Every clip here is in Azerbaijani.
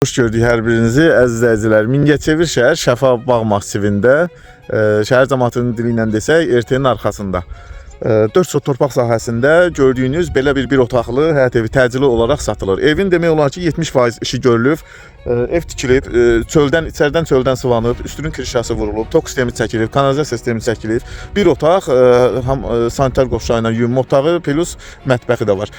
Hoş gördük hər birinizi, əziz izləyicilər. Mingəçevir şəhər Şəfa bağ massivində, şəhər cəmaatının dili ilə desək, RT-nin arxasında. 4 sot torpaq sahəsində gördüyünüz belə bir otaqlı həyət evi təcili olaraq satılır. Evin demək olar ki 70% işi görülüb, ev tikilib, içərdən çöldən sıvanıb, üstünün kirşası vurulub, tok sistemi çəkilib, kanalizasiya sistemi çəkilib. Bir otaq, həm sanitar qovşağı ilə yuyunma otağı, plus mətbəxi də var.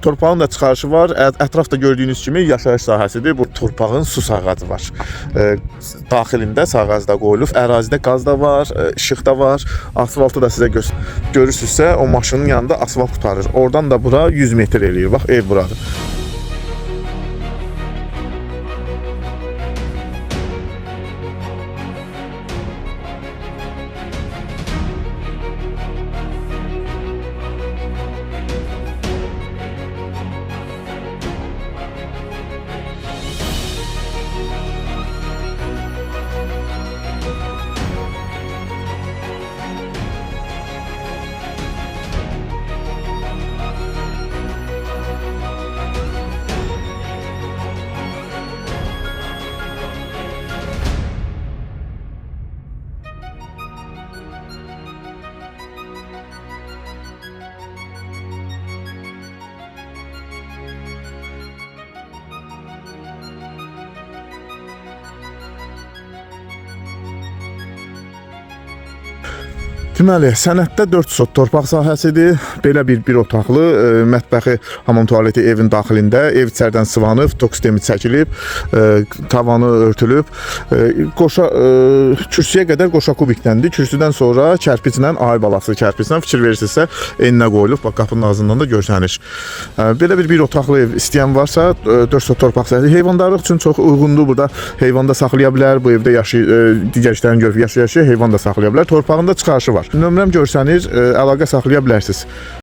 Torpağın da çıxarışı var. Ətrafda gördüyünüz kimi yaşayış sahəsidir. Bu torpağın su sağacı var. Daxilində sağacı da qoyulub, ərazidə qaz da var, işıq da var. Asfaltı da sizə görürsünüzsə, o maşının yanında asfalt qutarır. Oradan da bura 100 metr eləyir. Bax, ev buradır. Deməli, sənəddə 4 sot torpaq sahəsidir. Belə bir otaqlı, mətbəxi, hamam tualeti evin daxilində, ev içərdən sıvanıb, tok sistemi çəkilib, tavanı örtülüb. Kürsüyə qədər qoşa kubikdəndir. Kürsüdən sonra kərpiclə, ay balası kərpiclə fikir verirsinizsə, eninə qoyulub, bax qapının ağzından da görsənir. Belə bir otaqlı ev istəyən varsa, 4 sot torpaq sahəsi heyvandarlıq üçün çox uyğundur. Burada heyvan da saxlaya bilər, bu evdə digər işlərini görüb yaşaya heyvan da saxlaya bilər. Torpağında çıxarışı var. Nömrəm görsənir, əlaqə saxlaya bilərsiniz.